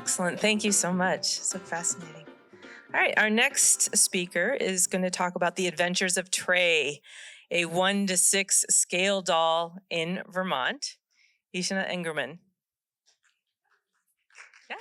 Excellent. Thank you so much. So fascinating. All right. Our next speaker is going to talk about the adventures of Trey, a 1-to-6 scale doll in Vermont. Ishana Ingerman. Yeah.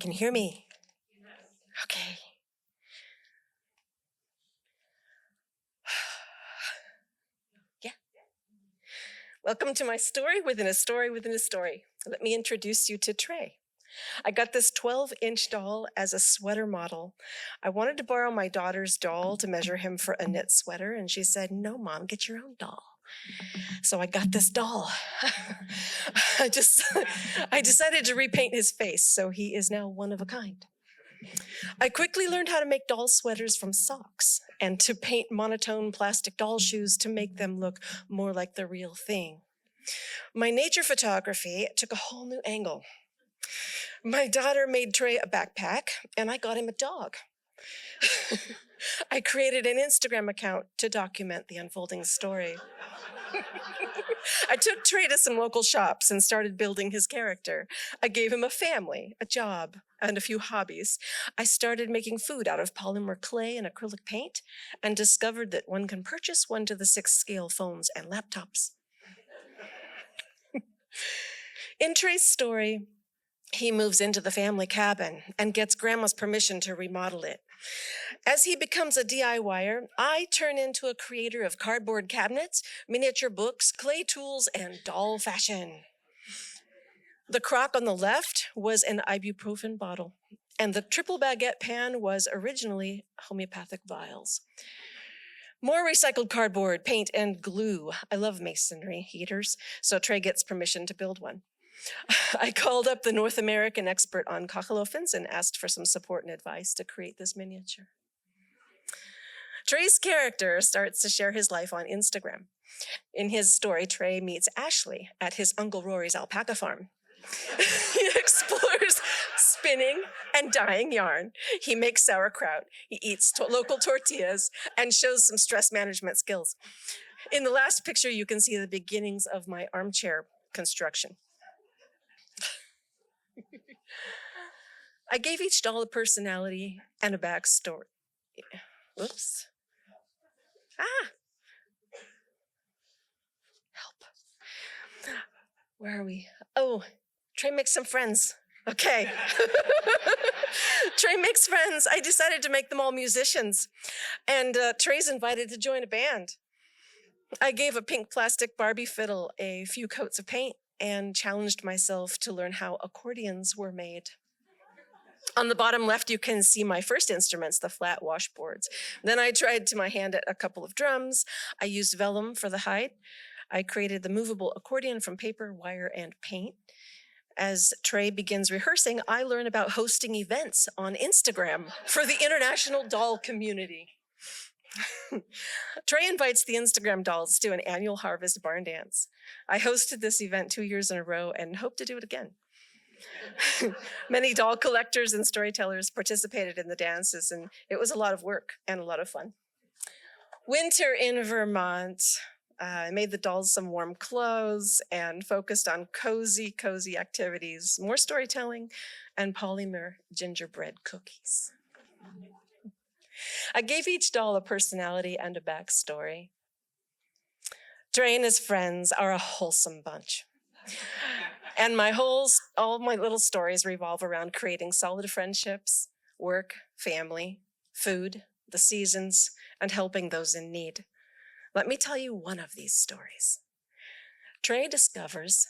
Can you hear me? Okay. Yeah. Welcome to my story within a story within a story. Let me introduce you to Trey. I got this 12-inch doll as a sweater model. I wanted to borrow my daughter's doll to measure him for a knit sweater, and she said, "No, Mom, get your own doll." So I got this doll. I decided to repaint his face, so he is now one of a kind. I quickly learned how to make doll sweaters from socks and to paint monotone plastic doll shoes to make them look more like the real thing. My nature photography took a whole new angle. My daughter made Trey a backpack, and I got him a dog. I created an Instagram account to document the unfolding story. I took Trey to some local shops and started building his character. I gave him a family, a job, and a few hobbies. I started making food out of polymer clay and acrylic paint and discovered that one can purchase 1-to-6 scale phones and laptops. In Trey's story, he moves into the family cabin and gets Grandma's permission to remodel it. As he becomes a DIYer, I turn into a creator of cardboard cabinets, miniature books, clay tools, and doll fashion. The crock on the left was an ibuprofen bottle, and the triple baguette pan was originally homeopathic vials. More recycled cardboard, paint, and glue. I love masonry heaters, so Trey gets permission to build one. I called up the North American expert on cachalofins and asked for some support and advice to create this miniature. Trey's character starts to share his life on Instagram. In his story, Trey meets Ashley at his Uncle Rory's alpaca farm. He explores spinning and dyeing yarn. He makes sauerkraut. He eats local tortillas and shows some stress management skills. In the last picture, you can see the beginnings of my armchair construction. I gave each doll a personality and a backstory. Whoops. Help. Where are we? Oh, Trey makes some friends. Okay. Trey makes friends. I decided to make them all musicians. And Trey's invited to join a band. I gave a pink plastic Barbie fiddle a few coats of paint and challenged myself to learn how accordions were made. On the bottom left, you can see my first instruments, the flat washboards. Then I tried to my hand at a couple of drums. I used vellum for the hide. I created the movable accordion from paper, wire, and paint. As Trey begins rehearsing, I learn about hosting events on Instagram for the international doll community. Trey invites the Instagram dolls to an annual harvest barn dance. I hosted this event 2 years in a row and hope to do it again. Many doll collectors and storytellers participated in the dances, and it was a lot of work and a lot of fun. Winter in Vermont. I made the dolls some warm clothes and focused on cozy activities, more storytelling, and polymer gingerbread cookies. I gave each doll a personality and a backstory. Trey and his friends are a wholesome bunch. And all my little stories revolve around creating solid friendships, work, family, food, the seasons, and helping those in need. Let me tell you one of these stories. Trey discovers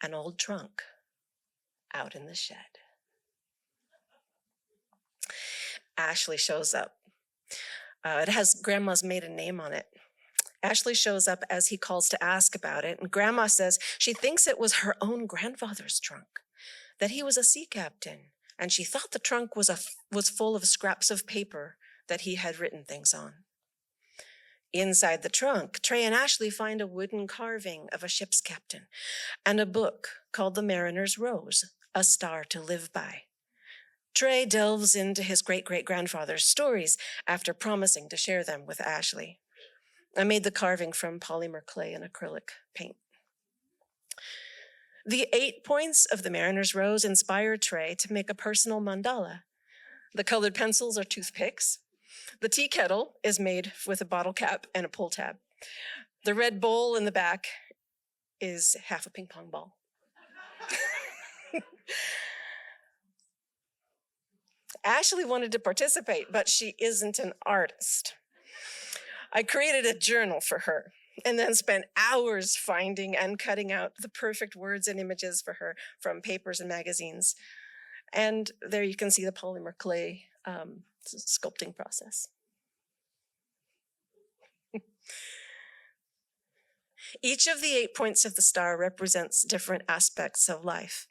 an old trunk out in the shed. Ashley shows up. It has Grandma's maiden name on it. Ashley shows up as he calls to ask about it, and Grandma says she thinks it was her own grandfather's trunk, that he was a sea captain, and she thought the trunk was full of scraps of paper that he had written things on. Inside the trunk, Trey and Ashley find a wooden carving of a ship's captain and a book called The Mariner's Rose, A Star to Live By. Trey delves into his great-great-grandfather's stories after promising to share them with Ashley. I made the carving from polymer clay and acrylic paint. The 8 points of the Mariner's Rose inspired Trey to make a personal mandala. The colored pencils are toothpicks. The tea kettle is made with a bottle cap and a pull tab. The red bowl in the back is half a ping pong ball. Ashley wanted to participate, but she isn't an artist. I created a journal for her and then spent hours finding and cutting out the perfect words and images for her from papers and magazines. And there you can see the polymer clay sculpting process. Each of the 8 points of the star represents different aspects of life.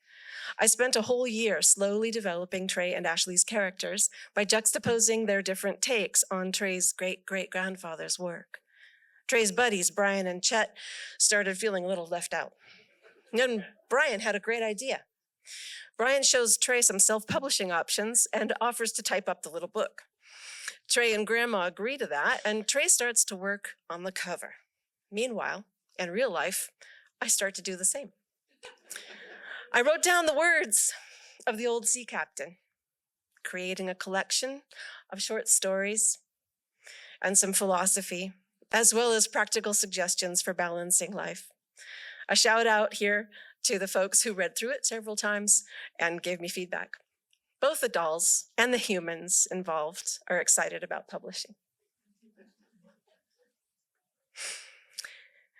I spent a whole year slowly developing Trey and Ashley's characters by juxtaposing their different takes on Trey's great-great-grandfather's work. Trey's buddies, Brian and Chet, started feeling a little left out. And Brian had a great idea. Brian shows Trey some self-publishing options and offers to type up the little book. Trey and Grandma agree to that, and Trey starts to work on the cover. Meanwhile, in real life, I start to do the same. I wrote down the words of the old sea captain, creating a collection of short stories and some philosophy, as well as practical suggestions for balancing life. A shout out here to the folks who read through it several times and gave me feedback. Both the dolls and the humans involved are excited about publishing.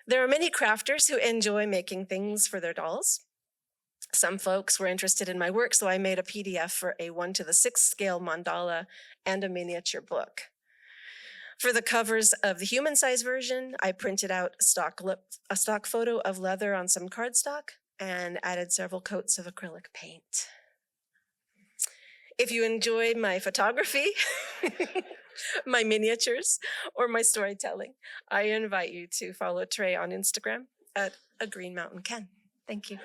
There are many crafters who enjoy making things for their dolls. Some folks were interested in my work, so I made a PDF for a 1:6 scale mandala and a miniature book. For the covers of the human-size version, I printed out a stock photo of leather on some cardstock and added several coats of acrylic paint. If you enjoy my photography, my miniatures, or my storytelling, I invite you to follow Trey on Instagram at @agreenmountainken. Thank you.